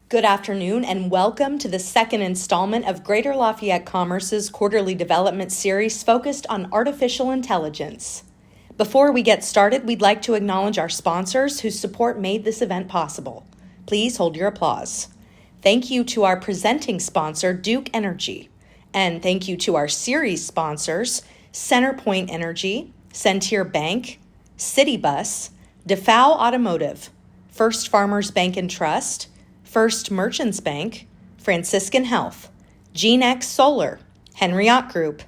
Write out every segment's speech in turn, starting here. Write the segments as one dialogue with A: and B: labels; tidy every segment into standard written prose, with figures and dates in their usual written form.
A: Good afternoon and welcome to the second installment of Greater Lafayette Commerce's quarterly development series focused on artificial intelligence. Before we get started, we'd like to acknowledge our sponsors whose support made this event possible. Please hold your applause. Thank you to our presenting sponsor, Duke Energy. And thank you to our series sponsors, CenterPoint Energy, Centier Bank, Citybus, DeFau Automotive, First Farmers Bank and Trust, First Merchants Bank, Franciscan Health, GeneX Solar, Henriot Group,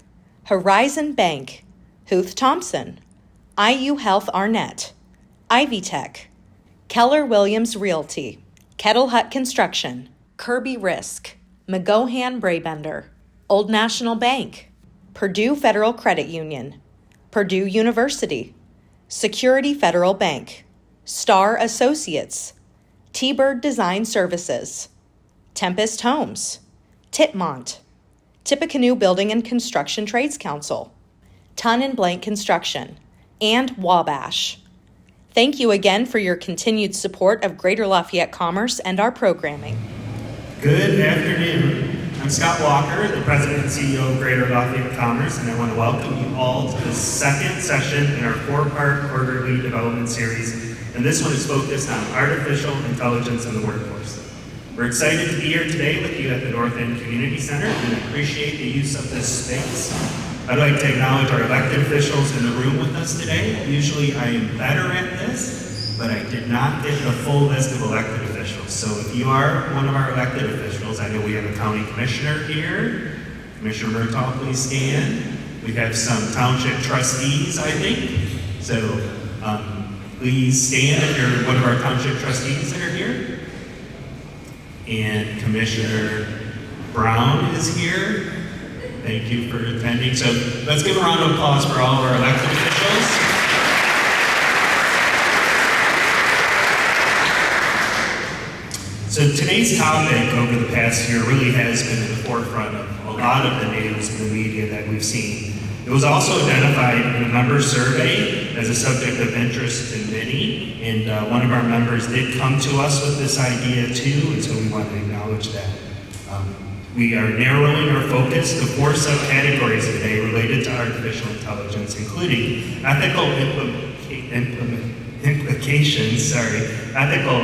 A: Horizon Bank, Huth Thompson, IU Health Arnett, Ivy Tech, Keller Williams Realty, Kettle Hut Construction, Kirby Risk, McGohan Brabender, Old National Bank, Purdue Federal Credit Union, Purdue University, Security Federal Bank, Star Associates, T-Bird Design Services, Tempest Homes, Titmont, Tippecanoe Building and Construction Trades Council, Ton and Blank Construction, and Wabash. Thank you again for your continued support of Greater Lafayette Commerce and our programming.
B: Good afternoon. I'm Scott Walker, the President and CEO of Greater Lafayette Commerce, and I want to welcome you all to the second session in our four-part quarterly development series. And this one is focused on artificial intelligence in the workforce. We're excited to be here today with you at the North End Community Center and appreciate the use of this space. I'd like to acknowledge our elected officials in the room with us today. Usually I am better at this, but I did not get the full list of elected officials. So if you are one of our elected officials, I know we have a county commissioner here. Commissioner Murtaugh, please stand. We have some township trustees, I think. So please stand if you're one of our township trustees that are here. And Commissioner Brown is here. Thank you for attending. So let's give a round of applause for all of our elected officials. So today's topic over the past year really has been in the forefront of a lot of the news and the media that we've seen. It was also identified in a member survey as a subject of interest in many, and one of our members did come to us with this idea too, and so we want to acknowledge that. We are narrowing our focus to four subcategories today related to artificial intelligence, including ethical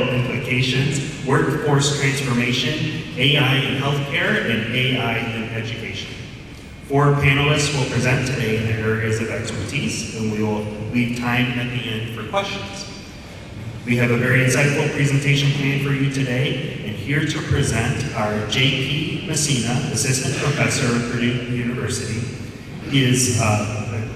B: implications, workforce transformation, AI in healthcare, and AI in education. Four panelists will present today in their areas of expertise, and we will leave time at the end for questions. We have a very insightful presentation planned for you today, and here to present are J.P. Messina, Assistant Professor at Purdue University. He is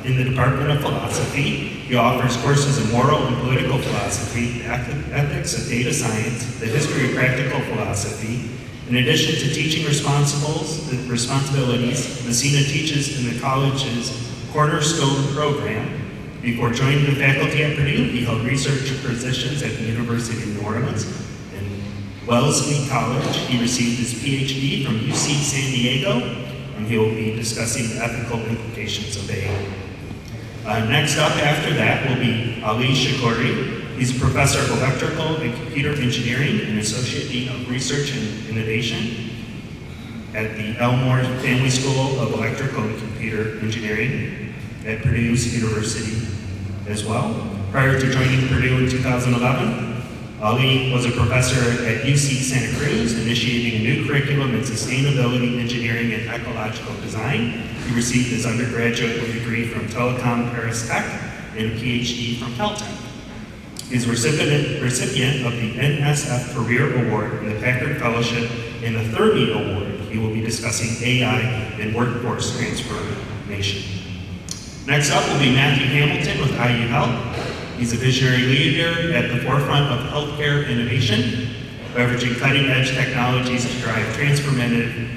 B: in the Department of Philosophy. He offers courses in moral and political philosophy, ethics of data science, the history of practical philosophy. In addition to teaching responsibilities, Messina teaches in the college's Cornerstone program. Before joining the faculty at Purdue, he held research positions at the University of New Orleans and Wellesley College. He received his PhD from UC San Diego, and he will be discussing the ethical implications of AI. Next up after that will be Ali Shakoury. He's a professor of electrical and computer engineering and associate dean of research and innovation at the Elmore Family School of Electrical and Computer Engineering at Purdue University as well. Prior to joining Purdue in 2011, Ali was a professor at UC Santa Cruz, initiating a new curriculum in sustainability, engineering, and ecological design. He received his undergraduate degree from Telecom Paris Tech and a PhD from Caltech. He's recipient of the NSF Career Award and the Packard Fellowship and the Thurby Award. He will be discussing AI and workforce transformation. Next up will be Matthew Hamilton with IU Health. He's a visionary leader at the forefront of healthcare innovation, leveraging cutting-edge technologies to drive transformative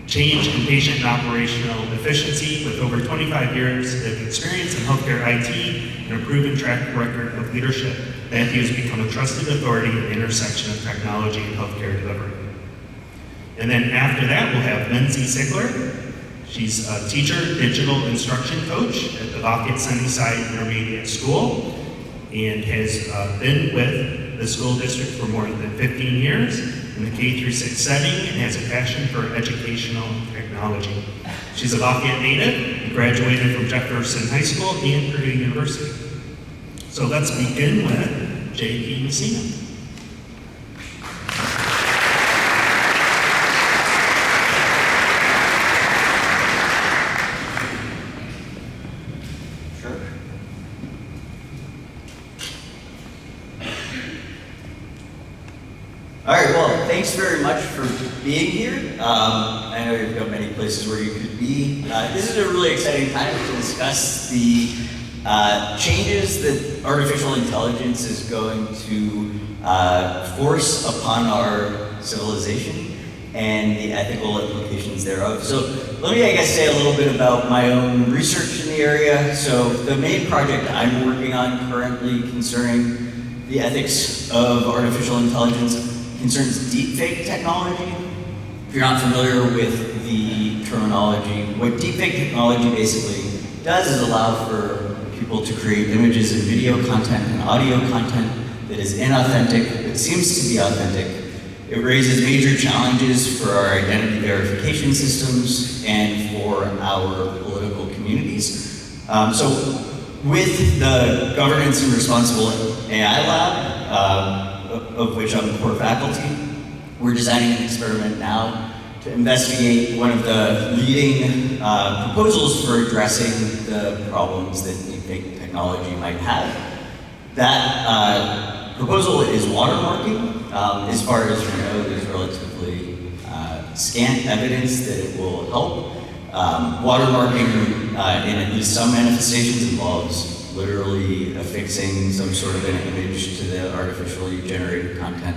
B: change in patient and operational efficiency. With over 25 years of experience in healthcare IT and a proven track record of leadership, Matthew has become a trusted authority in the intersection of technology and healthcare delivery. And then after that, we'll have Lindsay Sigler. She's a teacher, digital instruction coach at the Lafayette Sunnyside Intermediate School and has been with the school district for more than 15 years. in the K through 6 setting and has a passion for educational technology. She's a Lafayette native and graduated from Jefferson High School and Purdue University. So let's begin with J.P. Messina.
C: All right, well, thanks very much for being here. I know you've got many places where you could be. This is a really exciting time to discuss the changes that artificial intelligence is going to force upon our civilization and the ethical implications thereof. So let me, I guess, say a little bit about my own research in the area. So the main project I'm working on currently concerning the ethics of artificial intelligence concerns deepfake technology. If you're not familiar with the terminology, what deepfake technology basically does is allow for people to create images and video content and audio content that is inauthentic, but seems to be authentic. It raises major challenges for our identity verification systems and for our political communities. So with the Governance and Responsible AI Lab, of which I'm core faculty, we're designing an experiment now to investigate one of the leading proposals for addressing the problems that deepfake technology might have. That proposal is watermarking. As far as we know, there's relatively scant evidence that it will help. Watermarking, in at least some manifestations, involves literally affixing some sort of an image to the artificially generated content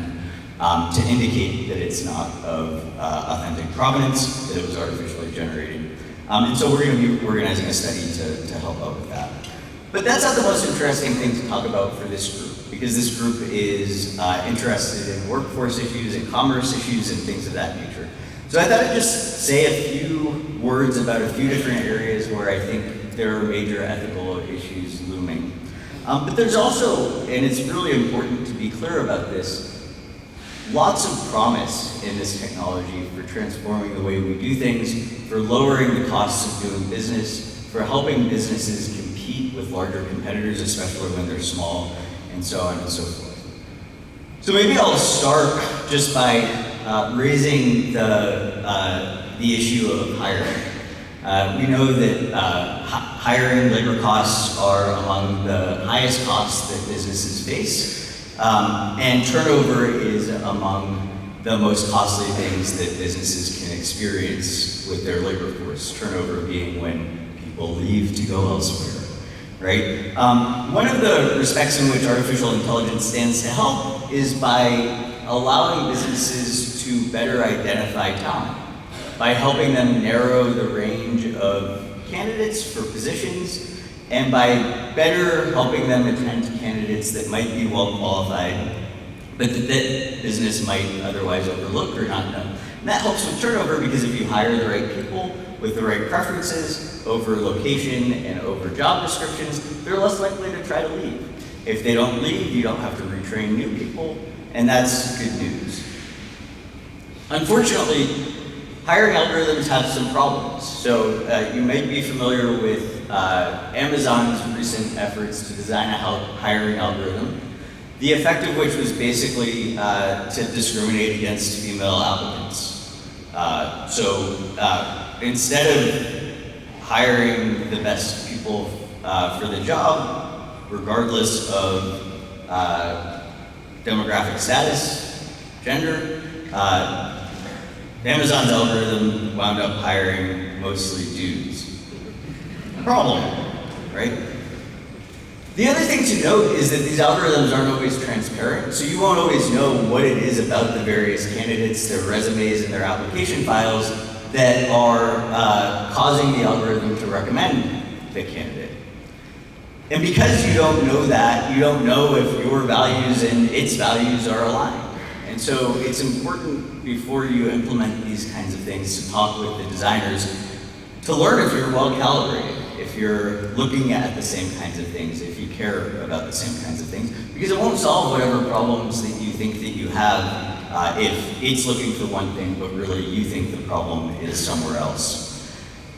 C: to indicate that it's not of authentic provenance, that it was artificially generated. And so we're going to be organizing a study to help out with that. But that's not the most interesting thing to talk about for this group, because this group is interested in workforce issues and commerce issues and things of that nature. So I thought I'd just say a few words about a few different areas where I think there are major ethical issues looming. But there's also, and it's really important to be clear about this, lots of promise in this technology for transforming the way we do things, for lowering the costs of doing business, for helping businesses compete with larger competitors, especially when they're small, and so on and so forth. So maybe I'll start just by raising the issue of hiring. We know that hiring labor costs are among the highest costs that businesses face, and turnover is among the most costly things that businesses can experience with their labor force, turnover being when people leave to go elsewhere, right? One of the respects in which artificial intelligence stands to help is by allowing businesses to better identify talent, by helping them narrow the range of candidates for positions, and by better helping them attend to candidates that might be well qualified, but that business might otherwise overlook or not know. And that helps with turnover, because if you hire the right people with the right preferences over location and over job descriptions, they're less likely to try to leave. If they don't leave, you don't have to retrain new people, and that's good news. Unfortunately, hiring algorithms have some problems. So you might be familiar with Amazon's recent efforts to design a hiring algorithm, the effect of which was basically to discriminate against female applicants. Instead of hiring the best people for the job, regardless of demographic status, gender, Amazon's algorithm wound up hiring mostly dudes. Problem, right? The other thing to note is that these algorithms aren't always transparent, so you won't always know what it is about the various candidates, their resumes, and their application files that are causing the algorithm to recommend the candidate. And because you don't know that, you don't know if your values and its values are aligned. And so it's important before you implement these kinds of things to talk with the designers to learn if you're well calibrated, if you're looking at the same kinds of things, if you care about the same kinds of things, because it won't solve whatever problems that you think that you have if it's looking for one thing, but really you think the problem is somewhere else.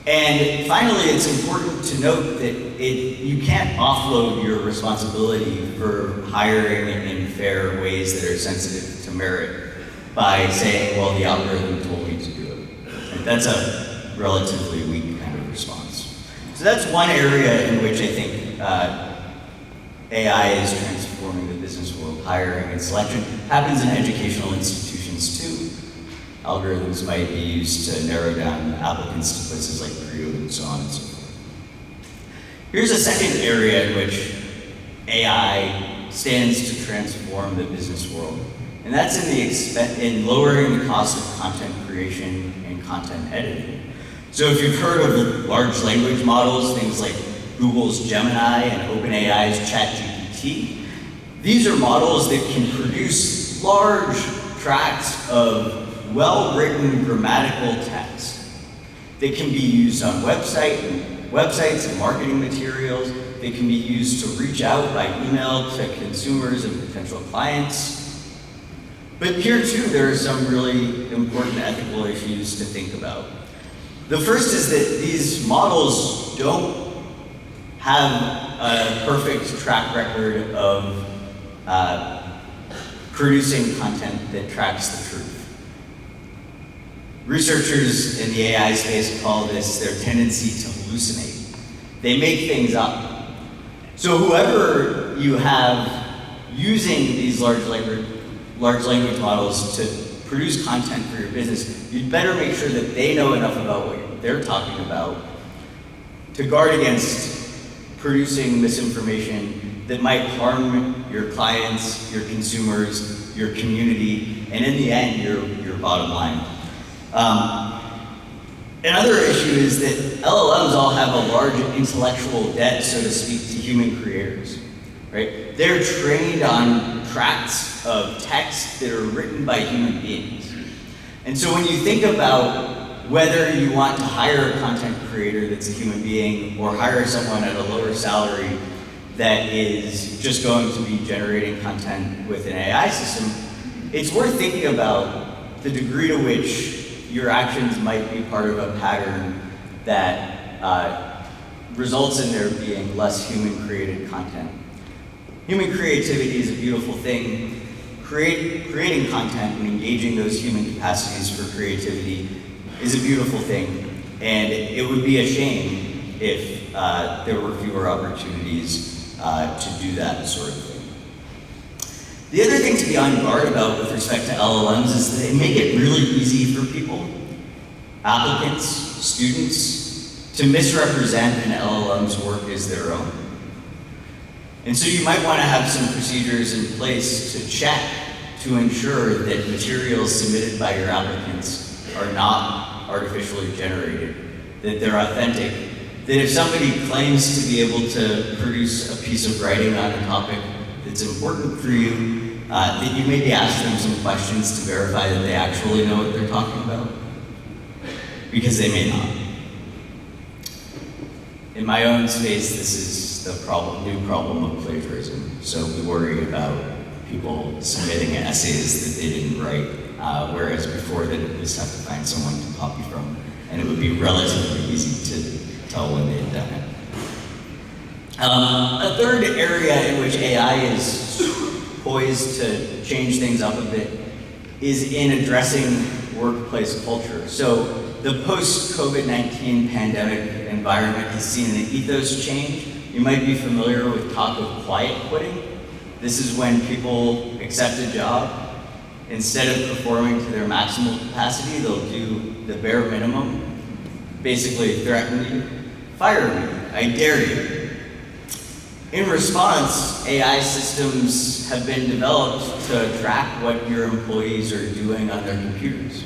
C: And finally, it's important to note that you can't offload your responsibility for hiring in fair ways that are sensitive to merit by saying, well, the algorithm told me to do it. And that's a relatively weak kind of response. So that's one area in which I think AI is transforming the business world. Hiring and selection happens in educational institutions too. Algorithms might be used to narrow down applicants to places like Purdue and so on and so forth. Here's a second area in which AI stands to transform the business world, and that's in lowering the cost of content creation and content editing. So if you've heard of large language models, things like Google's Gemini and OpenAI's ChatGPT, these are models that can produce large tracts of well-written grammatical text that can be used on websites and marketing materials. They can be used to reach out by email to consumers and potential clients. But here too, there are some really important ethical issues to think about. The first is that these models don't have a perfect track record of producing content that tracks the truth. Researchers in the AI space call this their tendency to hallucinate. They make things up. So whoever you have using these large language models to produce content for your business, you'd better make sure that they know enough about what they're talking about to guard against producing misinformation that might harm your clients, your consumers, your community, and in the end, your bottom line. Another issue is that LLMs all have a large intellectual debt, so to speak, to human creators, right? They're trained on tracts of text that are written by human beings. And so when you think about whether you want to hire a content creator that's a human being or hire someone at a lower salary that is just going to be generating content with an AI system, it's worth thinking about the degree to which your actions might be part of a pattern that results in there being less human-created content. Human creativity is a beautiful thing. Creating content and engaging those human capacities for creativity is a beautiful thing, and it would be a shame if there were fewer opportunities to do that sort of thing. The other thing to be on guard about with respect to LLMs is that they make it really easy for people, applicants, students, to misrepresent an LLM's work as their own. And so you might want to have some procedures in place to check to ensure that materials submitted by your applicants are not artificially generated, that they're authentic, that if somebody claims to be able to produce a piece of writing on a topic that's important for you, that you maybe ask them some questions to verify that they actually know what they're talking about, because they may not. In my own space, this is the new problem of plagiarism. So we worry about people submitting essays that they didn't write, whereas before they would just have to find someone to copy from, and it would be relatively easy to tell when they had done it. A third area in which AI is poised to change things up a bit is in addressing workplace culture. So the post-COVID-19 pandemic environment has seen an ethos change. You might be familiar with talk of quiet quitting. This is when people accept a job. Instead of performing to their maximal capacity, they'll do the bare minimum, basically threaten you, fire me, I dare you. In response, AI systems have been developed to track what your employees are doing on their computers,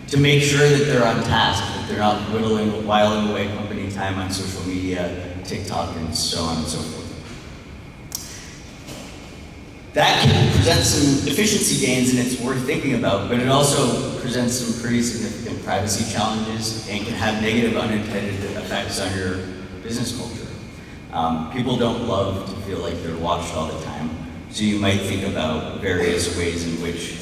C: to make sure that they're on task, that they're not whiling away company time on social media, TikTok, and so on and so forth. That can present some efficiency gains, and it's worth thinking about, but it also presents some pretty significant privacy challenges and can have negative unintended effects on your business culture. People don't love to feel like they're watched all the time, so you might think about various ways in which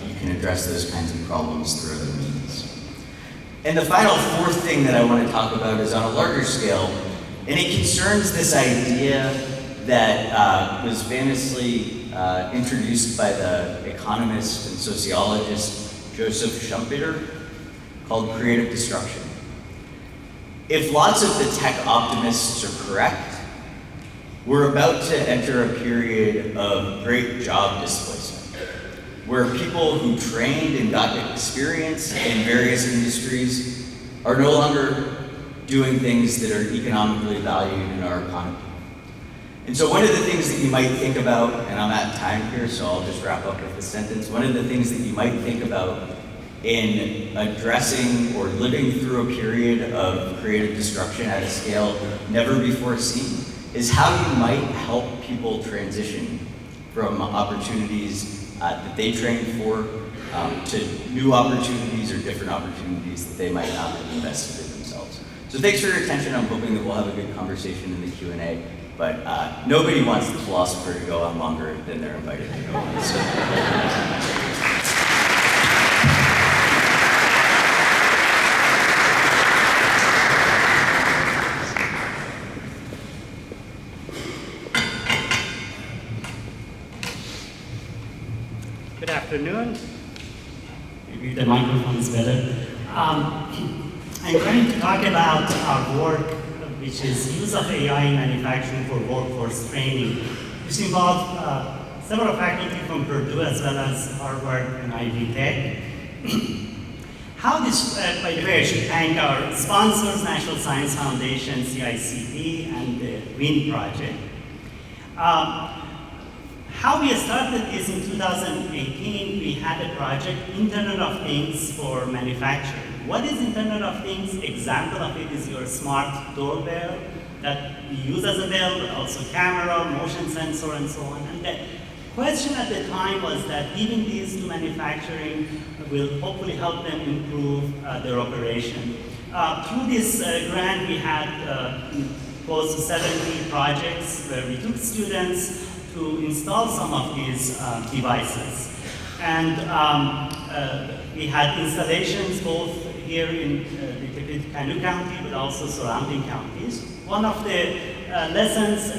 C: you can address those kinds of problems through other means. And the final fourth thing that I want to talk about is on a larger scale, and it concerns this idea that was famously introduced by the economist and sociologist Joseph Schumpeter, called creative destruction. If lots of the tech optimists are correct, we're about to enter a period of great job displacement, where people who trained and got experience in various industries are no longer doing things that are economically valued in our economy. And so one of the things that you might think about, and I'm at time here, so I'll just wrap up with this sentence. One of the things that you might think about in addressing or living through a period of creative destruction at a scale never before seen is how you might help people transition from opportunities that they trained for to new opportunities or different opportunities that they might not have invested in themselves. So thanks for your attention. I'm hoping that we'll have a good conversation in the Q&A, but nobody wants the philosopher to go on longer than they're invited to go on. So.
D: Good afternoon. Maybe the microphone is better. I'm going to talk about our work, which is use of AI in manufacturing for workforce training, which involves several faculty from Purdue as well as Harvard and Ivy Tech. How this, by the way, I should thank our sponsors, National Science Foundation, CICP, and the WIN project. How we started is in 2018, we had a project, Internet of Things for manufacturing. What is Internet of Things? Example of it is your smart doorbell that you use as a bell, but also camera, motion sensor, and so on. And the question at the time was that giving these to manufacturing will hopefully help them improve their operation. Through this grant, we had close to 70 projects where we took students to install some of these devices. And we had installations both here in Tippecanoe County, but also surrounding counties. One of the lessons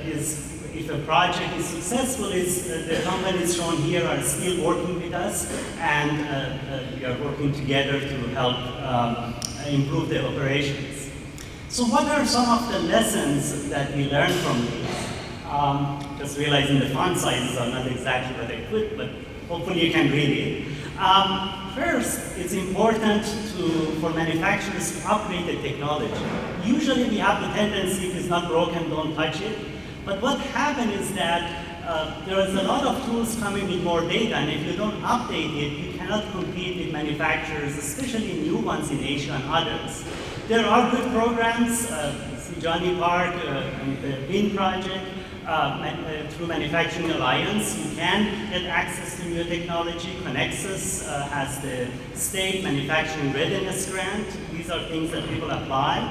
D: is if a project is successful is the companies shown here are still working with us, and we are working together to help improve the operations. So what are some of the lessons that we learned from these? Just realizing the font sizes are not exactly what I put, but hopefully you can read it. First, it's important for manufacturers to upgrade the technology. Usually we have the tendency, if it's not broken, don't touch it. But what happened is that there is a lot of tools coming with more data, and if you don't update it, you cannot compete with manufacturers, especially new ones in Asia and others. There are good programs, see Johnny Park and the WIN project, through Manufacturing Alliance, you can get access to new technology. Connexus has the State Manufacturing Readiness Grant. These are things that people apply.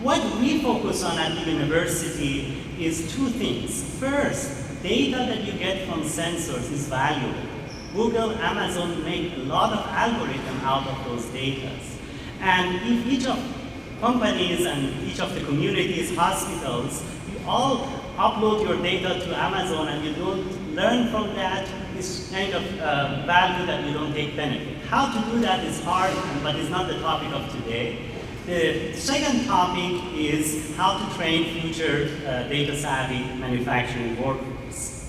D: What we focus on at the university is two things. First, data that you get from sensors is valuable. Google, Amazon make a lot of algorithm out of those data. And if each of companies and each of the communities, hospitals, you all upload your data to Amazon and you don't learn from that, is kind of value that you don't take benefit. How to do that is hard, but it's not the topic of today. The second topic is how to train future data-savvy manufacturing workers.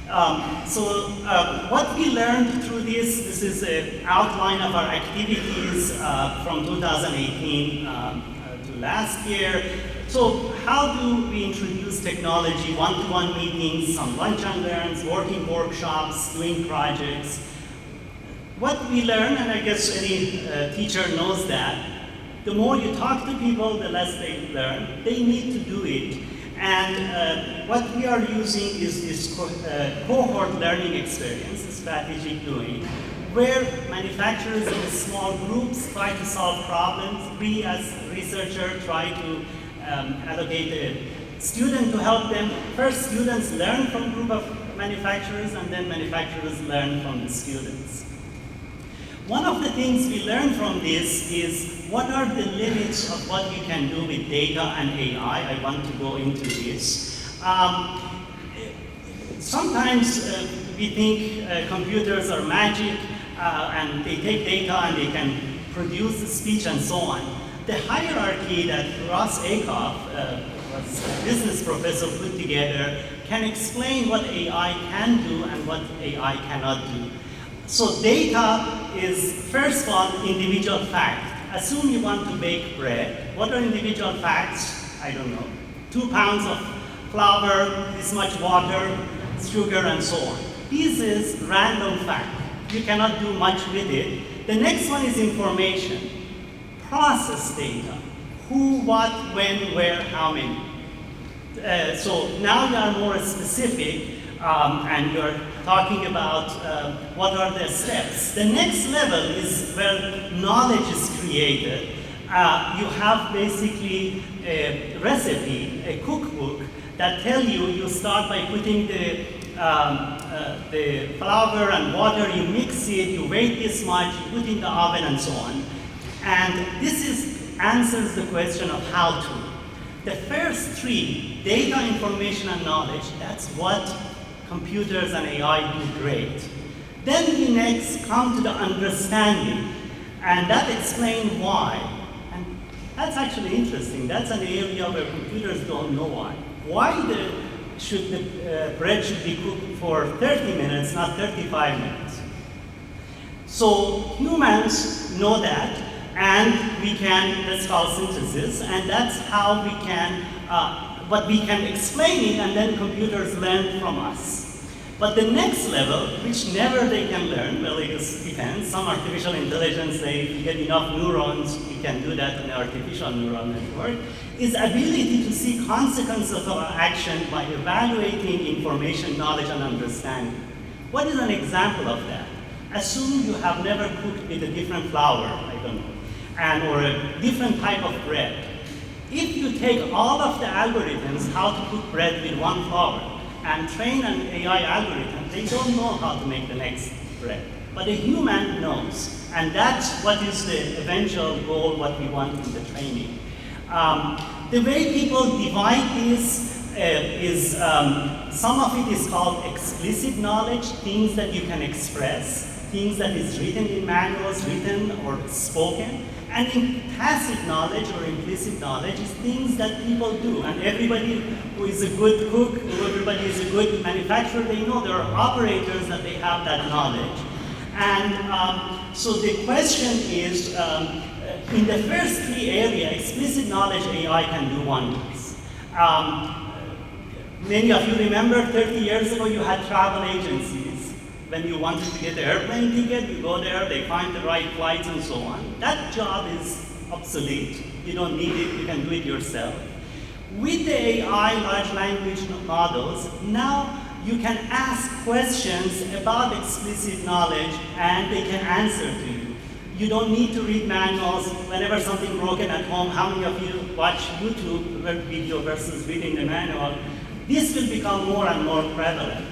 D: What we learned through this is an outline of our activities from 2018 to last year. So how do we introduce technology, one-to-one meetings, some lunch and learns, working workshops, doing projects? What we learn, and I guess any teacher knows that, the more you talk to people, the less they learn. They need to do it. And what we are using is this cohort learning experience, strategic doing, where manufacturers in small groups try to solve problems. We as researchers try to allocate a student to help them. First, students learn from group of manufacturers, and then manufacturers learn from the students. One of the things we learn from this is what are the limits of what you can do with data and AI. I want to go into this. Sometimes we think computers are magic and they take data and they can produce speech and so on. The hierarchy that Ross Acuff, was a business professor, put together can explain what AI can do and what AI cannot do. So data is, first of all, individual fact. Assume you want to bake bread. What are individual facts? I don't know. 2 pounds of flour, this much water, sugar, and so on. This is random fact. You cannot do much with it. The next one is information. Process data. Who, what, when, where, how many. So now you are more specific and you're talking about what are the steps. The next level is where knowledge is created. You have basically a recipe, a cookbook that tell you, you start by putting the flour and water, you mix it, you wait this much, you put in the oven and so on. And this answers the question of how to. The first three, data, information, and knowledge, that's what computers and AI do great. Then we next come to the understanding, and that explains why. And that's actually interesting. That's an area where computers don't know why. Why the bread should be cooked for 30 minutes, not 35 minutes. So humans know that, and we can, that's called synthesis, and that's how we can, but we can explain it, and then computers learn from us. But the next level, which never they can learn, well, it depends. Some artificial intelligence, if you get enough neurons, you can do that in an artificial neural network, is ability to see consequences of our action by evaluating information, knowledge, and understanding. What is an example of that? Assume you have never cooked with a different flour, I don't know, or a different type of bread. If you take all of the algorithms how to cook bread with one flour and train an AI algorithm, they don't know how to make the next bread. But a human knows, and that's what is the eventual goal, what we want in the training. The way people divide this is, some of it is called explicit knowledge, things that you can express, things that is written in manuals, written or spoken. And in tacit knowledge or implicit knowledge is things that people do. And everybody who is a good cook, everybody is a good manufacturer, they know there are operators that they have that knowledge. And so the question is, in the first three areas, explicit knowledge AI can do wonders. Many of you remember 30 years ago you had travel agencies. When you wanted to get the airplane ticket, you go there, they find the right flights and so on. That job is obsolete. You don't need it, you can do it yourself. With the AI, large language models, now you can ask questions about explicit knowledge and they can answer to you. You don't need to read manuals. Whenever something broken at home, how many of you watch YouTube video versus reading the manual? This will become more and more prevalent.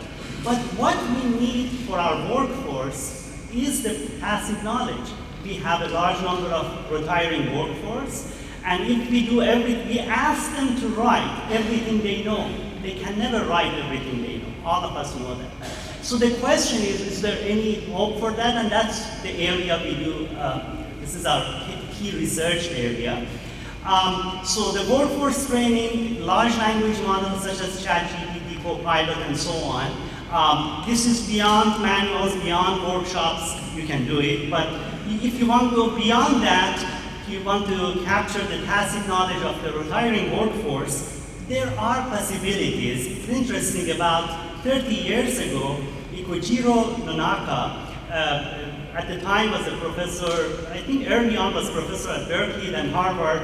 D: But what we need for our workforce is the tacit knowledge. We have a large number of retiring workforce, and if we do everything, we ask them to write everything they know. They can never write everything they know. All of us know that. So the question is there any hope for that? And that's the area we do, this is our key research area. So the workforce training, large language models such as ChatGPT, Copilot, and so on. This is beyond manuals, beyond workshops, you can do it. But if you want to go beyond that, if you want to capture the tacit knowledge of the retiring workforce, there are possibilities. It's interesting, about 30 years ago, Ikujiro Nonaka, at the time was a professor, I think early on was professor at Berkeley, then Harvard.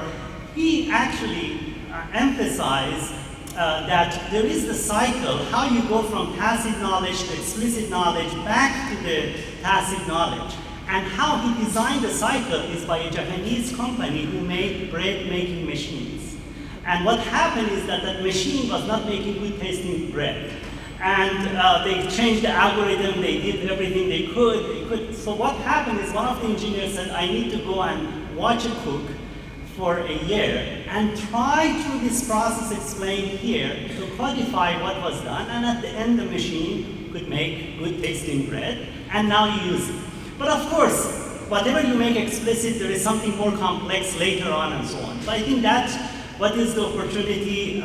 D: He actually emphasized that there is the cycle, how you go from tacit knowledge to explicit knowledge back to the tacit knowledge. And how he designed the cycle is by a Japanese company who made bread-making machines. And what happened is that that machine was not making good tasting bread. And they changed the algorithm, they did everything they could. So what happened is one of the engineers said, I need to go and watch it cook for a year and try through this process explained here to codify what was done, and at the end the machine could make good tasting bread, and now you use it. But of course, whatever you make explicit, there is something more complex later on and so on. So I think that's what is the opportunity,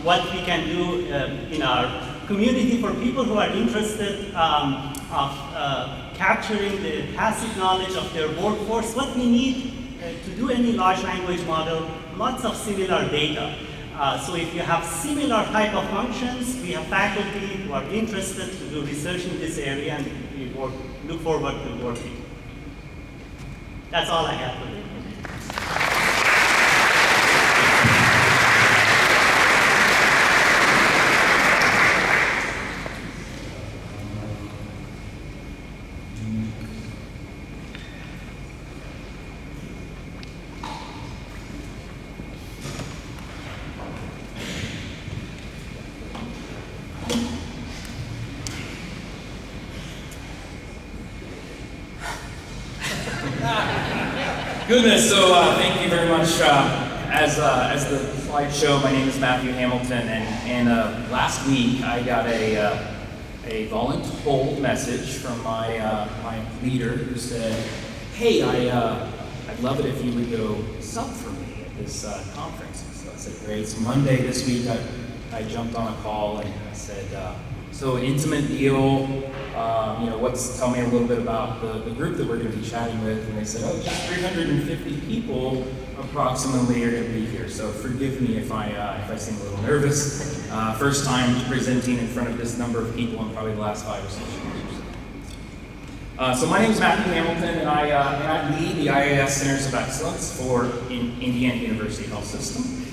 D: what we can do in our community for people who are interested of capturing the tacit knowledge of their workforce. What we need to do any large language model, lots of similar data. So if you have similar type of functions, we have faculty who are interested to do research in this area, and we look forward to working. That's all I have for you.
E: Goodness, so thank you very much. As the slides show, my name is Matthew Hamilton, and last week I got a voluntold message from my leader who said, "Hey, I'd love it if you would go sub for me at this conference." And so I said, "Great." So Monday this week, I jumped on a call and I said, "So an intimate deal. Tell me a little bit about the group that we're going to be chatting with." And they said, "Oh, just 350 people approximately are going to be here. So forgive me if I seem a little nervous. First time presenting in front of this number of people in probably the last 5 or 6 years. So my name is Matthew Hamilton, and I lead the IAS Centers of Excellence for Indiana University Health System.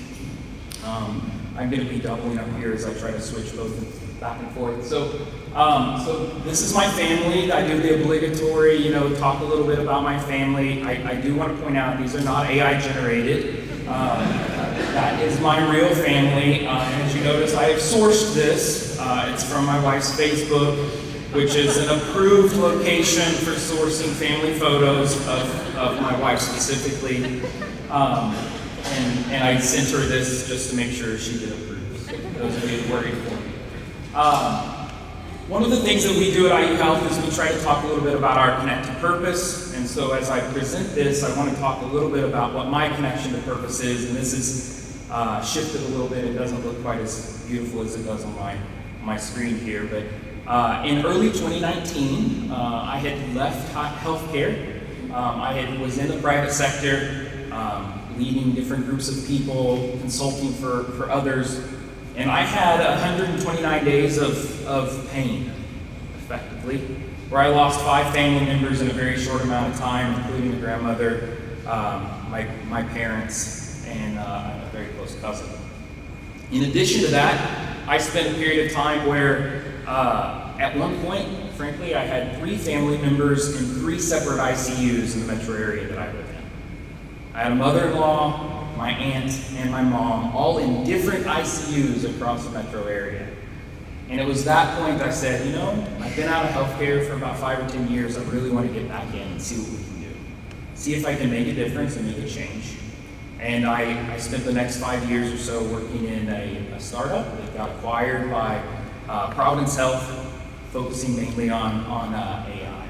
E: I'm going to be doubling up here as I try to switch both back and forth. So this is my family. I do the obligatory, talk a little bit about my family. I do want to point out these are not AI generated. That is my real family. And as you notice, I have sourced this. It's from my wife's Facebook, which is an approved location for sourcing family photos of my wife specifically. And I sent her this just to make sure she did approve. Those of you who worried for me. One of the things that we do at IU Health is we try to talk a little bit about our connect to purpose. And so as I present this, I want to talk a little bit about what my connection to purpose is. And this is shifted a little bit. It doesn't look quite as beautiful as it does on my screen here. But in early 2019, I had left healthcare. I was in the private sector, leading different groups of people, consulting for others. And I had 129 days of pain, effectively, where I lost 5 family members in a very short amount of time, including a grandmother, my parents, and a very close cousin. In addition to that, I spent a period of time where, at one point, frankly, I had 3 family members in 3 separate ICUs in the metro area that I lived in. I had a mother-in-law, my aunt, and my mom, all in different ICUs across the metro area. And it was that point that I said, I've been out of healthcare for about 5 or 10 years. I really want to get back in and see what we can do. See if I can make a difference and make a change. And I spent the next 5 years or so working in a startup that got acquired by Providence Health, focusing mainly on AI.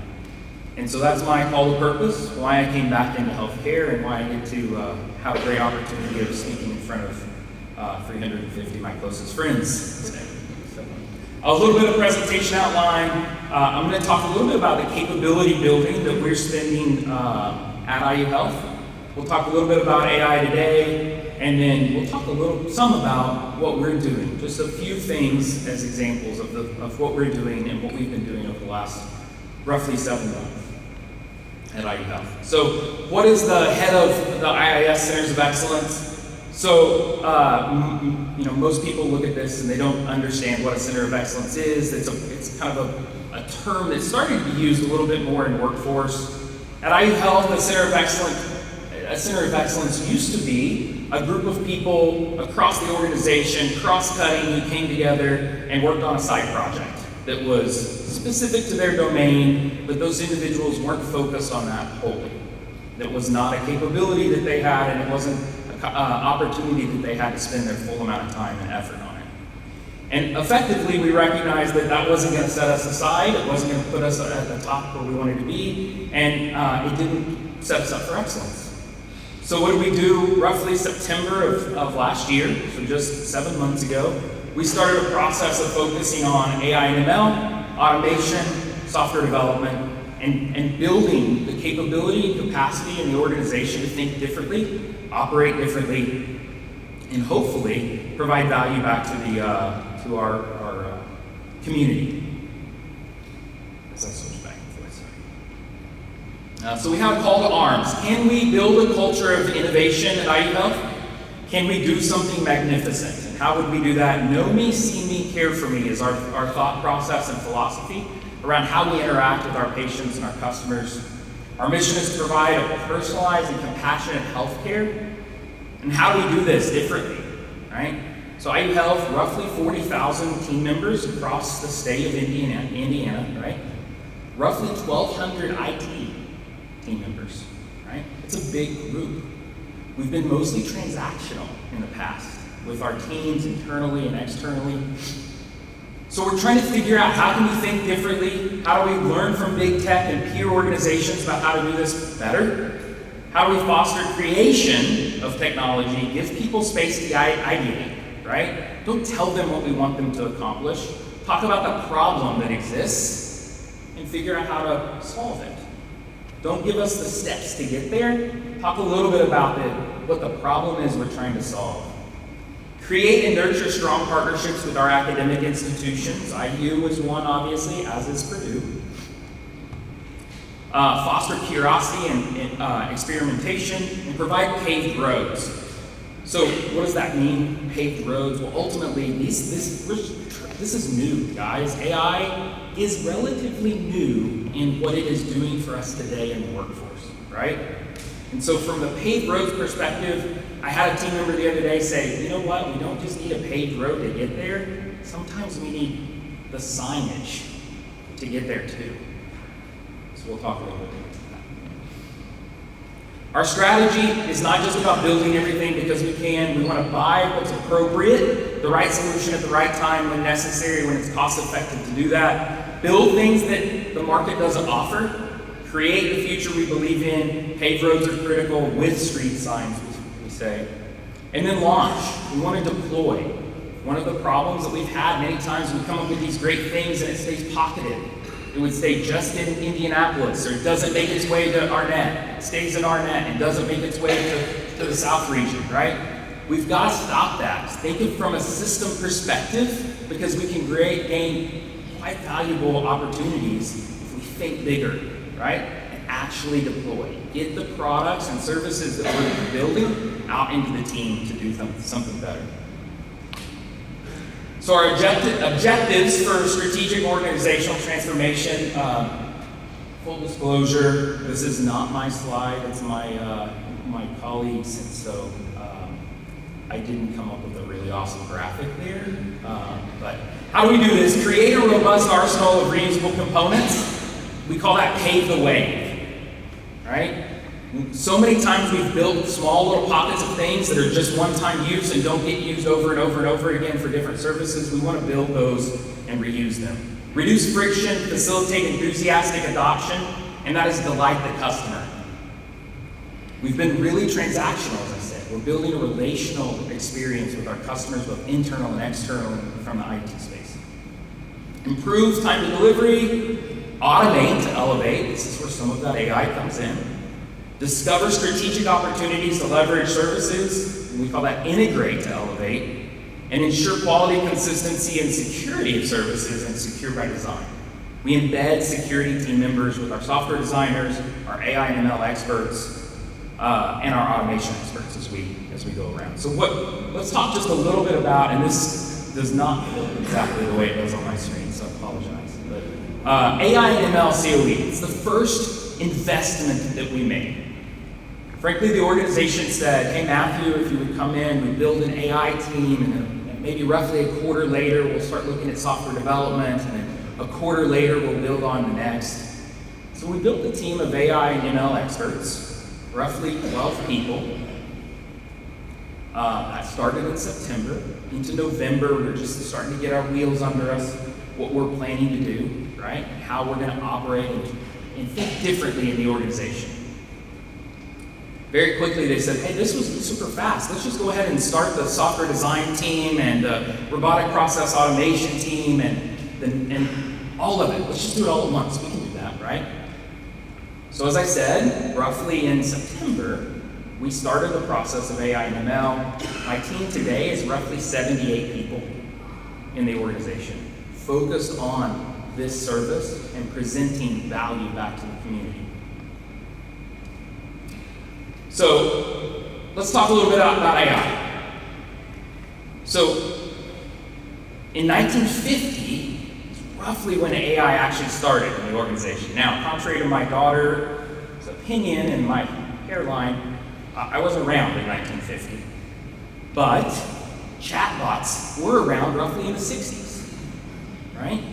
E: And so that's my call to purpose, why I came back into healthcare, and why I get to have a great opportunity of speaking in front of 350 of my closest friends today. So, a little bit of presentation outline. I'm going to talk a little bit about the capability building that we're spending at IU Health. We'll talk a little bit about AI today, and then we'll talk some about what we're doing. Just a few things as examples of what we're doing and what we've been doing over the last roughly 7 months at IU Health. So what is the head of the IIS Centers of Excellence? So, most people look at this and they don't understand what a Center of Excellence is. It's kind of a term that's starting to be used a little bit more in workforce. At IU Health, a Center of Excellence used to be a group of people across the organization, cross-cutting, who came together and worked on a side project that was specific to their domain, but those individuals weren't focused on that wholly. That was not a capability that they had, and it wasn't an opportunity that they had to spend their full amount of time and effort on it. And effectively, we recognized that that wasn't going to set us aside, it wasn't going to put us at the top where we wanted to be, and it didn't set us up for excellence. So what did we do roughly September of last year, so just 7 months ago? We started a process of focusing on AI and ML, automation, software development, and building the capability and capacity in the organization to think differently, operate differently, and hopefully provide value back to our community. As I switch back and forth, so we have a call to arms. Can we build a culture of innovation at IU Health? Can we do something magnificent? And how would we do that? Know me, see me, care for me is our thought process and philosophy around how we interact with our patients and our customers. Our mission is to provide a personalized and compassionate healthcare. And how do we do this differently, right? So IU Health, roughly 40,000 team members across the state of Indiana, right? Roughly 1,200 IT team members, right? It's a big group. We've been mostly transactional in the past with our teams internally and externally. So we're trying to figure out how can we think differently? How do we learn from big tech and peer organizations about how to do this better? How do we foster creation of technology, give people space to ideate, right? Don't tell them what we want them to accomplish. Talk about the problem that exists and figure out how to solve it. Don't give us the steps to get there. Talk a little bit about what the problem is we're trying to solve. Create and nurture strong partnerships with our academic institutions. IU is one, obviously, as is Purdue. Foster curiosity and experimentation, and provide paved roads. So what does that mean, paved roads? Well, ultimately, this is new, guys. AI is relatively new in what it is doing for us today in the workforce, right? And so from the paved roads perspective, I had a team member the other day say, you know what, we don't just need a paved road to get there, sometimes we need the signage to get there too. So we'll talk a little bit about that. Our strategy is not just about building everything because we can. We want to buy what's appropriate, the right solution at the right time when necessary, when it's cost effective to do that. Build things that the market doesn't offer. Create the future we believe in. Paved roads are critical with street signs, we say. And then launch. We want to deploy. One of the problems that we've had many times, we come up with these great things and it stays pocketed. It would stay just in Indianapolis, or it doesn't make its way to Arnett. It stays in Arnett and doesn't make its way to the South region, right? We've got to stop that. Think it from a system perspective, because we can gain quite valuable opportunities if we think bigger, right? And actually deploy. Get the products and services that we're building out into the team to do something better. So our objectives for strategic organizational transformation, full disclosure, this is not my slide, it's my colleagues, and so I didn't come up with a really awesome graphic there. But how do we do this? Create a robust arsenal of reusable components. We call that pave the way, right? So many times we've built small little pockets of things that are just one-time use and don't get used over and over and over again for different services. We want to build those and reuse them. Reduce friction, facilitate enthusiastic adoption, and that is delight the customer. We've been really transactional, as I said. We're building a relational experience with our customers, both internal and external, from the IT space. Improve time to delivery, automate to elevate. This is where some of that AI comes in. Discover strategic opportunities to leverage services, and we call that integrate to elevate, and ensure quality, consistency, and security of services, and secure by design. We embed security team members with our software designers, our AI and ML experts, and our automation experts as we go around. So let's talk just a little bit about, and this does not look exactly the way it does on my screen, so I apologize. But AI and ML COE, it's the first investment that we made. Frankly, the organization said, hey Matthew, if you would come in, we'd build an AI team, and maybe roughly a quarter later, we'll start looking at software development, and then a quarter later, we'll build on the next. So we built a team of AI and ML experts, roughly 12 people. That started in September. Into November, we were just starting to get our wheels under us, what we're planning to do, right? How we're going to operate and think differently in the organization. Very quickly, they said, hey, this was super fast. Let's just go ahead and start the software design team and the robotic process automation team and all of it. Let's just do it all at once. We can do that, right? So as I said, roughly in September, we started the process of AI and ML. My team today is roughly 78 people in the organization, focused on this service and presenting value back to the community. So let's talk a little bit about AI. So in 1950, is roughly when AI actually started in the organization. Now, contrary to my daughter's opinion and my hairline, I wasn't around in 1950. But chatbots were around roughly in the 60s, right?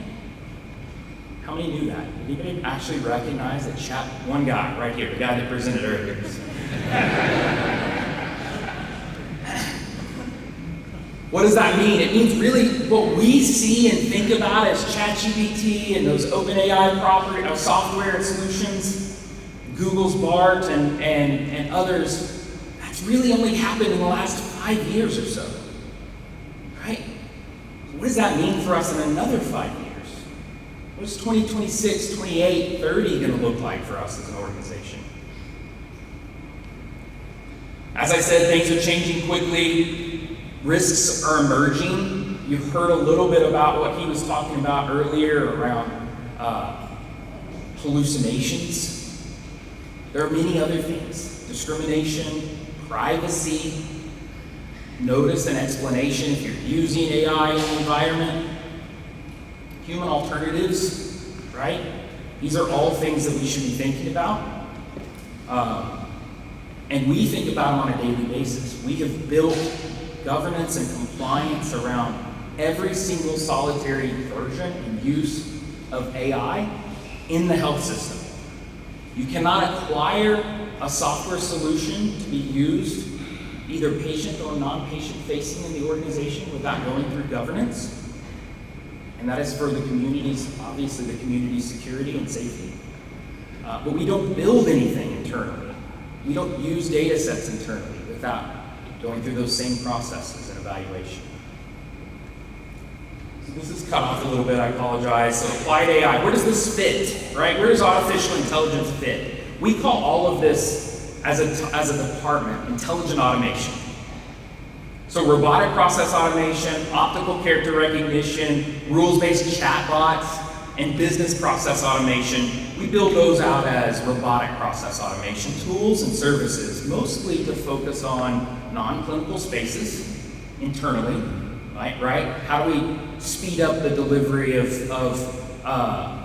E: How many knew that? Did anybody actually recognize that one guy right here, the guy that presented earlier. What does that mean? It means really what we see and think about as ChatGPT and those OpenAI software and solutions, Google's BART and others, that's really only happened in the last 5 years or so, right? What does that mean for us in another 5 years? What is 2026, 28, 30 going to look like for us as an organization? As I said, things are changing quickly. Risks are emerging. You've heard a little bit about what he was talking about earlier around hallucinations. There are many other things. Discrimination, privacy, notice and explanation if you're using AI in the environment, human alternatives, right? These are all things that we should be thinking about. And we think about them on a daily basis. We have built governance and compliance around every single solitary version and use of AI in the health system. You cannot acquire a software solution to be used either patient or non-patient facing in the organization without going through governance. And that is for the communities, obviously the community's security and safety. But we don't build anything internally. We don't use data sets internally without going through those same processes and evaluation. So this is cut off a little bit, I apologize. So applied AI, where does this fit, right? Where does artificial intelligence fit? We call all of this as a department, intelligent automation. So robotic process automation, optical character recognition, rules-based chatbots, and business process automation, we build those out as robotic process automation tools and services, mostly to focus on non-clinical spaces internally, right? How do we speed up the delivery of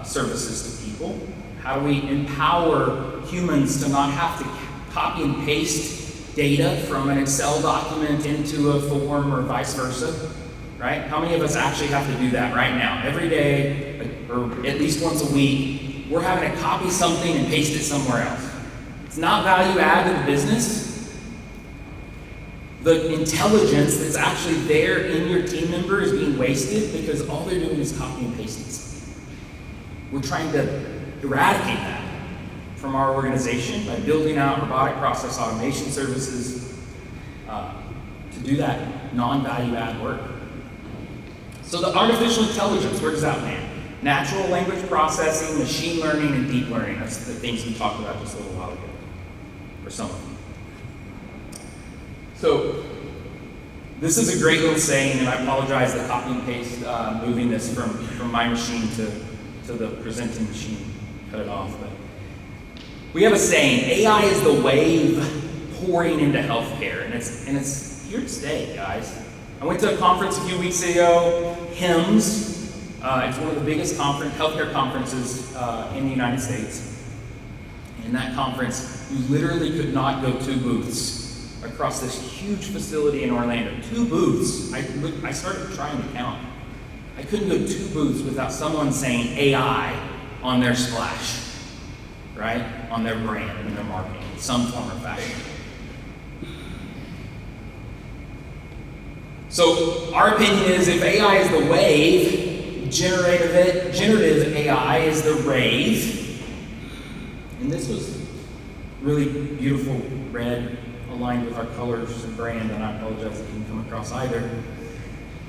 E: services to people? How do we empower humans to not have to copy and paste data from an Excel document into a form or vice versa, right? How many of us actually have to do that right now? Every day, or at least once a week, we're having to copy something and paste it somewhere else. It's not value add to the business. The intelligence that's actually there in your team member is being wasted because all they're doing is copy and pasting something. We're trying to eradicate that from our organization by building out robotic process automation services to do that non-value add work. So the artificial intelligence, where does that land? Natural language processing, machine learning, and deep learning. That's the things we talked about just a little while ago, for some of them. So this is a great little saying, and I apologize that copy and paste, moving this from my machine to the presenting machine, cut it off. But we have a saying, AI is the wave pouring into healthcare, and it's here to stay, guys. I went to a conference a few weeks ago, HIMSS. It's one of the biggest healthcare conferences in the United States. in that conference, you literally could not go 2 booths across this huge facility in Orlando. 2 booths. I started trying to count. I couldn't go 2 booths without someone saying AI on their splash, right? On their brand and their marketing, in some form or fashion. So our opinion is if AI is the wave, generative AI is the rave. And this was really beautiful red, aligned with our colors and brand, and I apologize if it didn't come across either.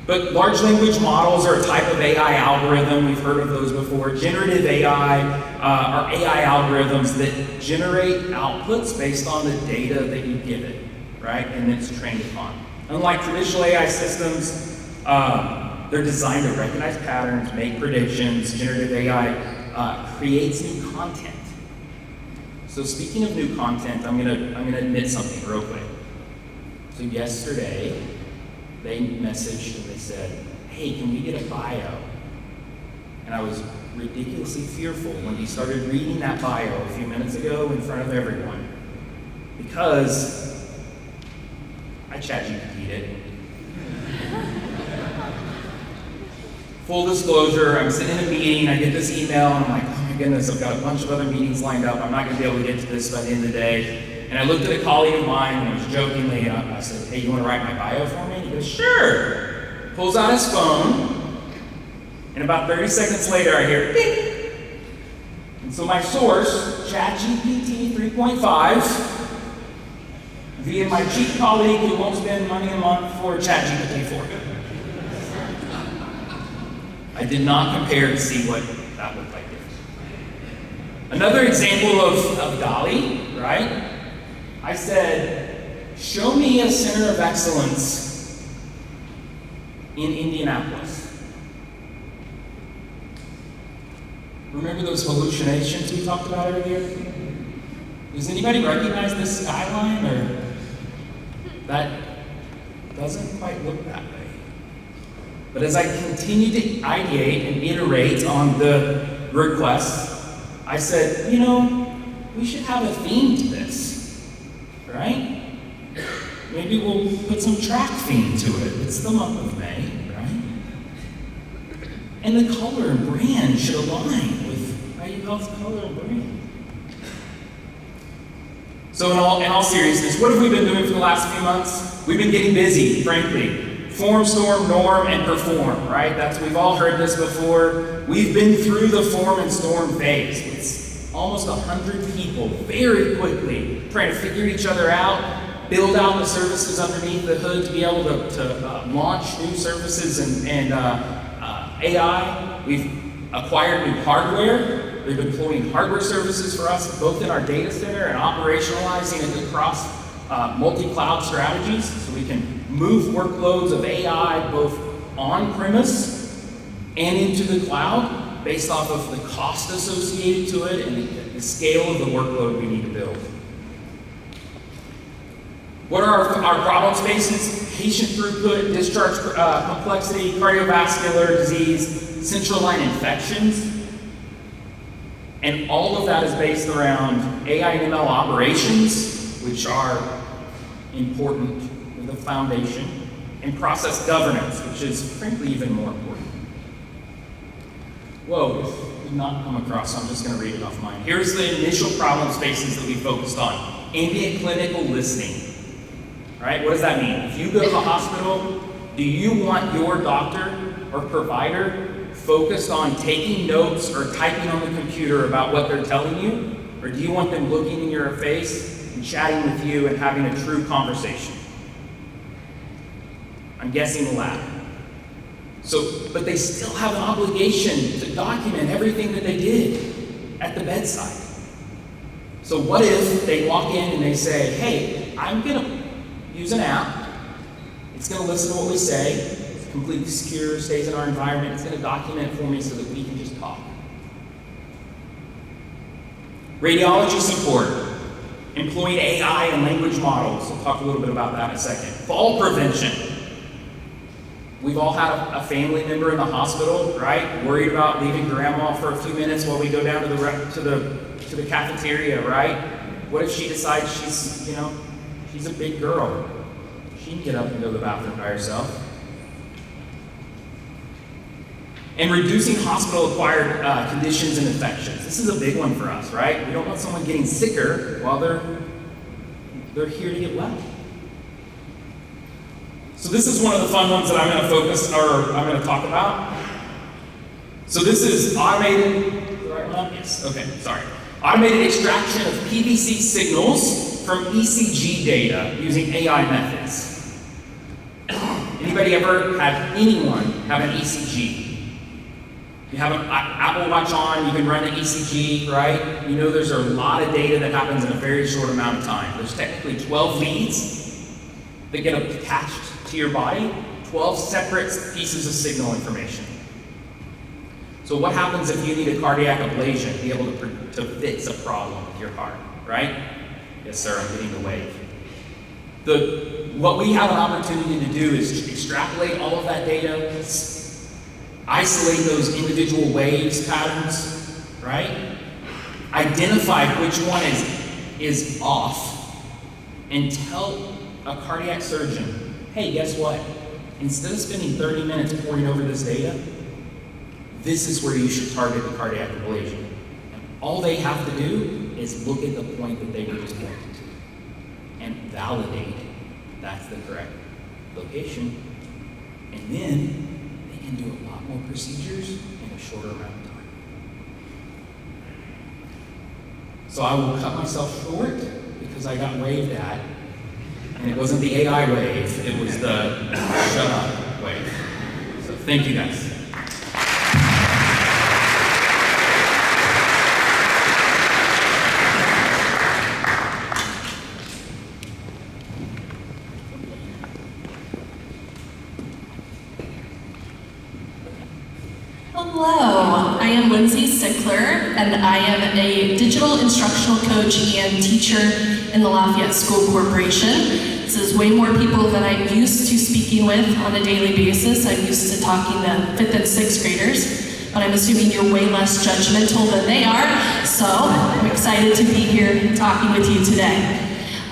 E: But large language models are a type of AI algorithm. We've heard of those before. Generative AI are AI algorithms that generate outputs based on the data that you give it, right? And it's trained upon. Unlike traditional AI systems, they're designed to recognize patterns, make predictions. Generative AI creates new content. So speaking of new content, I'm gonna admit something real quick. So yesterday, they messaged and they said, hey, can we get a bio? And I was ridiculously fearful when he started reading that bio a few minutes ago in front of everyone. Because I ChatGPT'd it. Full disclosure, I'm sitting in a meeting, I get this email, and I'm like, oh my goodness, I've got a bunch of other meetings lined up, I'm not gonna be able to get to this by the end of the day. And I looked at a colleague of mine, and I was jokingly, I said, hey, you wanna write my bio for me? And he goes, sure. Pulls out his phone, and about 30 seconds later, I hear, ding. And so my source, ChatGPT 3.5, via my cheap colleague who won't spend money a month for ChatGPT 4. I did not compare to see what that looked like. Another example of DALL-E, right? I said, show me a center of excellence in Indianapolis. Remember those hallucinations we talked about earlier? Does anybody recognize this skyline, or that doesn't quite look that way? But as I continue to ideate and iterate on the requests, I said, you know, we should have a theme to this, right? Maybe we'll put some track theme to it. It's the month of May, right? And the color and brand should align with IU Health's color and brand. So in all seriousness, what have we been doing for the last few months? We've been getting busy, frankly. Form, storm, norm, and perform, right? We've all heard this before. We've been through the form and storm phase. It's almost 100 people very quickly trying to figure each other out, build out the services underneath the hood to be able to launch new services and AI. We've acquired new hardware. They've been deploying hardware services for us, both in our data center and operationalizing it across multi-cloud strategies, so we can move workloads of AI both on-premise and into the cloud based off of the cost associated to it and the scale of the workload we need to build. What are our problem spaces? Patient throughput, discharge complexity, cardiovascular disease, central line infections. And all of that is based around AI and ML operations, which are important with the foundation, and process governance, which is frankly even more important. Whoa, this did not come across, so I'm just going to read it off mine. Here's the initial problem spaces that we focused on. Ambient clinical listening. Right? What does that mean? If you go to the hospital, do you want your doctor or provider focused on taking notes or typing on the computer about what they're telling you? Or do you want them looking in your face and chatting with you and having a true conversation? I'm guessing the latter. But they still have an obligation to document everything that they did at the bedside. So what if they walk in and they say, hey, I'm gonna use an app. It's going to listen to what we say. It's completely secure, stays in our environment. It's going to document it for me so that we can just talk. Radiology support. Employing AI and language models. We'll talk a little bit about that in a second. Fall prevention. We've all had a family member in the hospital, right? Worried about leaving grandma for a few minutes while we go down to the cafeteria, right? What if she decides she's a big girl? She can get up and go to the bathroom by herself. And reducing hospital-acquired conditions and infections. This is a big one for us, right? We don't want someone getting sicker while they're here to get well. So this is one of the fun ones that I'm going to talk about. So this is automated, the right one? Yes, okay, sorry. Automated extraction of PVC signals from ECG data using AI methods. Anybody ever had anyone have an ECG? You have an Apple Watch on, you can run an ECG, right? You know there's a lot of data that happens in a very short amount of time. There's technically 12 leads that get attached to your body, 12 separate pieces of signal information. So what happens if you need a cardiac ablation to be able to fix a problem with your heart, right? Yes, sir, I'm getting the wave. What we have an opportunity to do is extrapolate all of that data, isolate those individual waves patterns, right? Identify which one is off, and tell a cardiac surgeon, hey, guess what? Instead of spending 30 minutes poring over this data, this is where you should target the cardiac ablation. And all they have to do is look at the point that they were just pointing to and validate that's the correct location. And then they can do a lot more procedures in a shorter amount of time. So I will cut myself short because I got waved at. And it wasn't the AI wave, it was the shut up wave. So thank you guys.
F: Hello, I am Lindsay Sickler, and I am a digital instructional coach and teacher in the Lafayette School Corporation. This is way more people than I'm used to speaking with on a daily basis. I'm used to talking to 5th and 6th graders, but I'm assuming you're way less judgmental than they are, so I'm excited to be here talking with you today.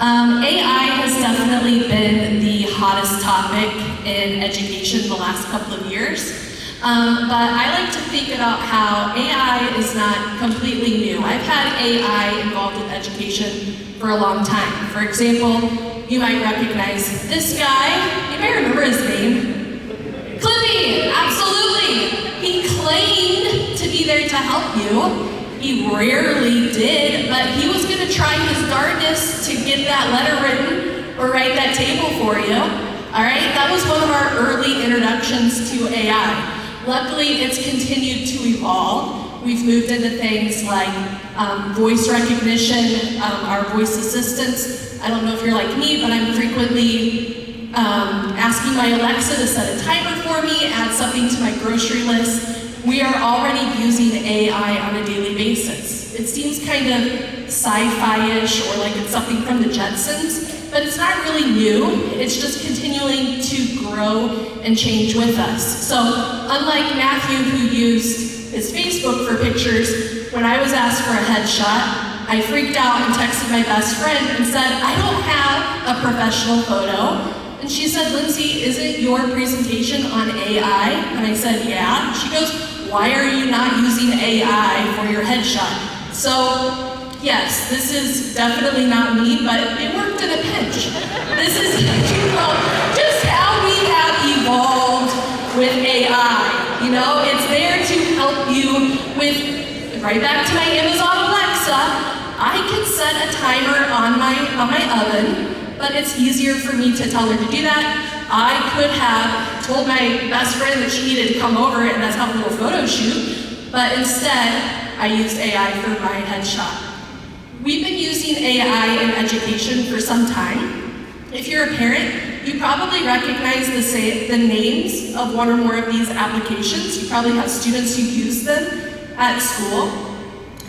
F: AI has definitely been the hottest topic in education the last couple of years. But I like to think about how AI is not completely new. I've had AI involved in education for a long time. For example, you might recognize this guy. You may remember his name. Clippy, absolutely. He claimed to be there to help you. He rarely did, but he was going to try his darndest to get that letter written or write that table for you. All right, that was one of our early introductions to AI. Luckily, it's continued to evolve. We've moved into things like voice recognition, our voice assistants. I don't know if you're like me, but I'm frequently asking my Alexa to set a timer for me, add something to my grocery list. We are already using AI on a daily basis. It seems kind of sci-fi-ish or like it's something from the Jetsons, but it's not really new. It's just continuing to grow and change with us. So unlike Matthew, who used his Facebook for pictures, when I was asked for a headshot, I freaked out and texted my best friend and said, I don't have a professional photo. And she said, Lindsay, isn't your presentation on AI? And I said, yeah. She goes, why are you not using AI for your headshot? So yes, this is definitely not me, but it worked in a pinch. This is just how we have evolved with AI. You know, it's there to help you with, right back to my Amazon Alexa, I can set a timer on my oven, but it's easier for me to tell her to do that. I could have told my best friend that she needed to come over and let's have a little photo shoot, but instead, I used AI for my headshot. We've been using AI in education for some time. If you're a parent, you probably recognize the names of one or more of these applications. You probably have students who use them at school.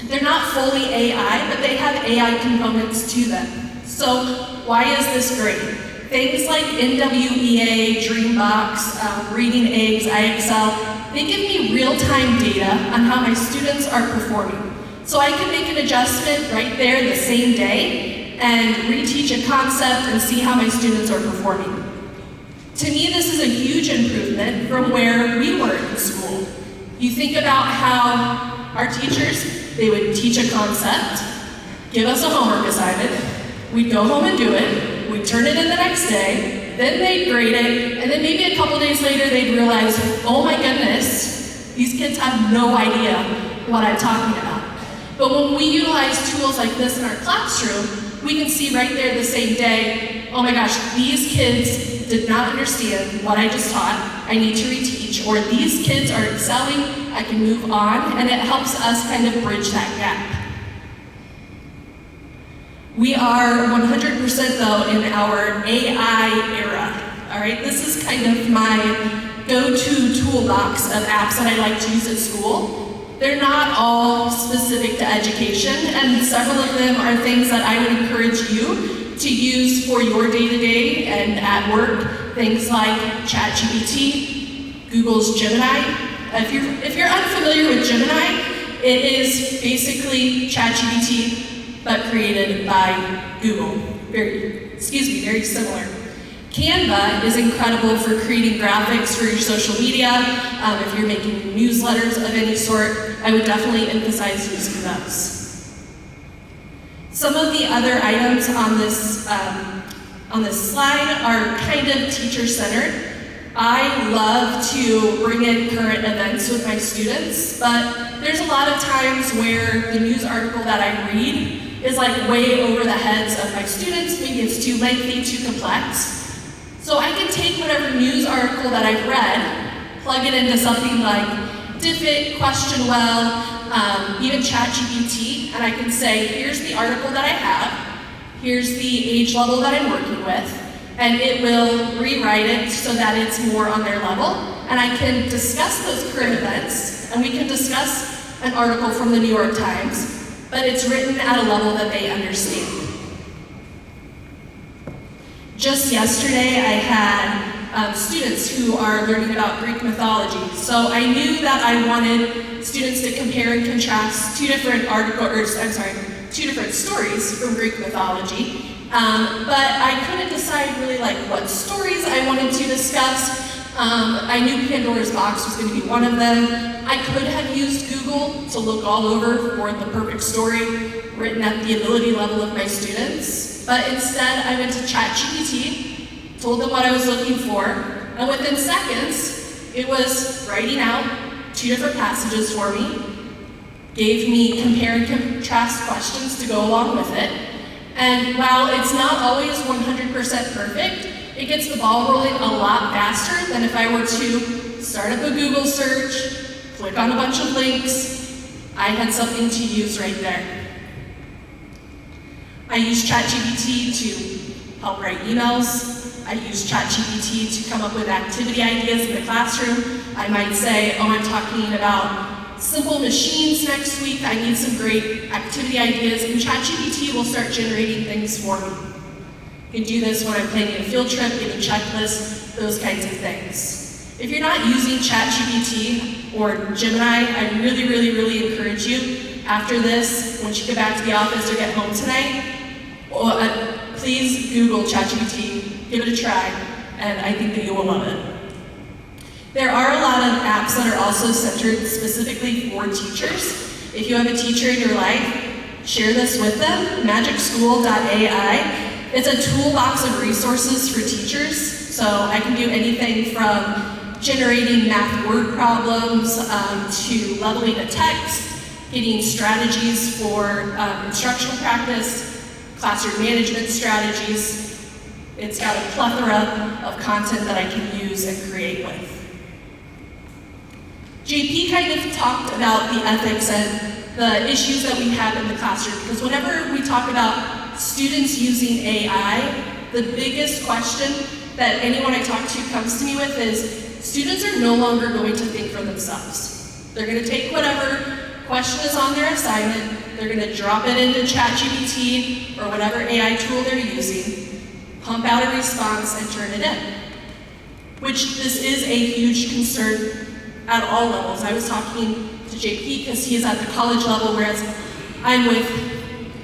F: They're not fully AI, but they have AI components to them. So why is this great? Things like NWEA, Dreambox, Reading Eggs, IXL, they give me real-time data on how my students are performing. So I can make an adjustment right there the same day and reteach a concept and see how my students are performing. To me, this is a huge improvement from where we were in school. You think about how our teachers, they would teach a concept, give us a homework assignment, we'd go home and do it, we'd turn it in the next day, then they'd grade it, and then maybe a couple days later they'd realize, oh my goodness, these kids have no idea what I'm talking about. But when we utilize tools like this in our classroom, we can see right there the same day, oh my gosh, these kids did not understand what I just taught, I need to reteach, or these kids are excelling, I can move on, and it helps us kind of bridge that gap. We are 100% though in our AI era, all right? This is kind of my go-to toolbox of apps that I like to use at school. They're not all specific to education, and several of them are things that I would encourage you to use for your day-to-day and at work. Things like ChatGPT, Google's Gemini. If you're unfamiliar with Gemini, it is basically ChatGPT, but created by Google. Very similar. Canva is incredible for creating graphics for your social media. If you're making newsletters of any sort, I would definitely emphasize using those. Some of the other items on this slide are kind of teacher-centered. I love to bring in current events with my students, but there's a lot of times where the news article that I read is like way over the heads of my students. Maybe it's too lengthy, too complex. So I can take whatever news article that I've read, plug it into something like Diffit, QuestionWell, even ChatGPT, and I can say, here's the article that I have, here's the age level that I'm working with, and it will rewrite it so that it's more on their level, and I can discuss those current events, and we can discuss an article from the New York Times, but it's written at a level that they understand. Just yesterday, I had students who are learning about Greek mythology. So I knew that I wanted students to compare and contrast two different stories from Greek mythology. But I couldn't decide really like what stories I wanted to discuss. I knew Pandora's Box was going to be one of them. I could have used Google to look all over for the perfect story written at the ability level of my students. But instead, I went to ChatGPT, told them what I was looking for, and within seconds, it was writing out two different passages for me, gave me compare and contrast questions to go along with it, and while it's not always 100% perfect, it gets the ball rolling a lot faster than if I were to start up a Google search, click on a bunch of links. I had something to use right there. I use ChatGPT to help write emails. I use ChatGPT to come up with activity ideas in the classroom. I might say, oh, I'm talking about simple machines next week. I need some great activity ideas, and ChatGPT will start generating things for me. I can do this when I'm planning a field trip, getting checklists, those kinds of things. If you're not using ChatGPT or Gemini, I really, really, really encourage you, after this, once you get back to the office or get home tonight, please Google ChatGPT, give it a try, and I think that you will love it. There are a lot of apps that are also centered specifically for teachers. If you have a teacher in your life, share this with them. MagicSchool.ai. It's a toolbox of resources for teachers, so I can do anything from generating math word problems to leveling a text, getting strategies for instructional practice, classroom management strategies. It's got a plethora of content that I can use and create with. JP kind of talked about the ethics and the issues that we have in the classroom, because whenever we talk about students using AI, the biggest question that anyone I talk to comes to me with is, students are no longer going to think for themselves. They're going to take whatever question is on their assignment, they're going to drop it into ChatGPT or whatever AI tool they're using, pump out a response and turn it in, which this is a huge concern at all levels. I was talking to JP because he is at the college level, whereas I'm with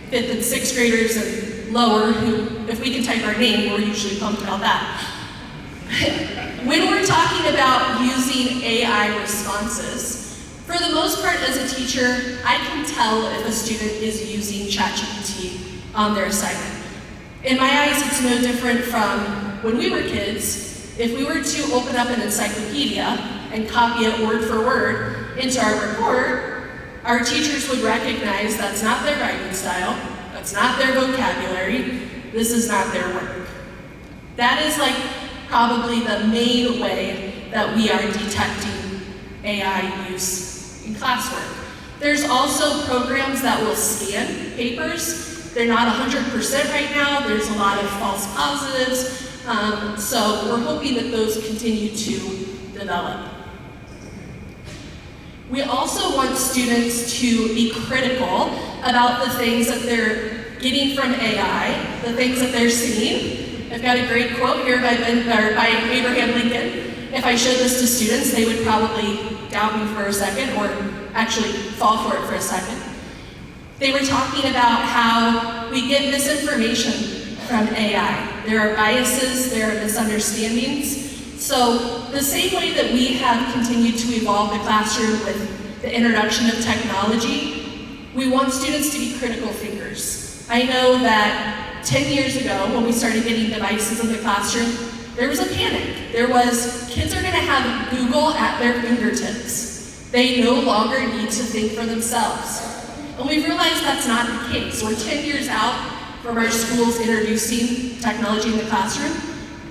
F: 5th and 6th graders and lower who, if we can type our name, we're usually pumped about that. When we're talking about using AI responses, for the most part as a teacher, I can tell if a student is using ChatGPT on their assignment. In my eyes, it's no different from when we were kids. If we were to open up an encyclopedia and copy it word for word into our report, our teachers would recognize that's not their writing style, that's not their vocabulary, this is not their work. That is like probably the main way that we are detecting AI use in classwork. There's also programs that will scan papers. They're not 100% right now. There's a lot of false positives. So we're hoping that those continue to develop. We also want students to be critical about the things that they're getting from AI, the things that they're seeing. I've got a great quote here by Abraham Lincoln. If I showed this to students, they would probably doubt me for a second, or actually fall for it for a second. They were talking about how we get misinformation from AI. There are biases, there are misunderstandings. So the same way that we have continued to evolve the classroom with the introduction of technology, we want students to be critical thinkers. I know that 10 years ago, when we started getting devices in the classroom, there was a panic. There was, kids are gonna have Google at their fingertips. They no longer need to think for themselves. And we've realized that's not the case. We're 10 years out from our schools introducing technology in the classroom.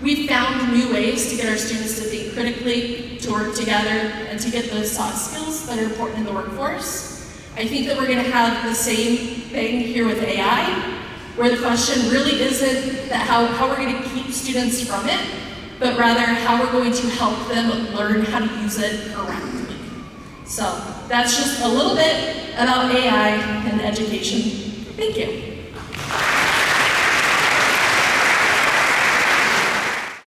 F: We've found new ways to get our students to think critically, to work together, and to get those soft skills that are important in the workforce. I think that we're gonna have the same thing here with AI, where the question really isn't that how we're gonna keep students from it, but rather how we're going to help them learn how to use it correctly. So that's just a little bit about AI and education. Thank you.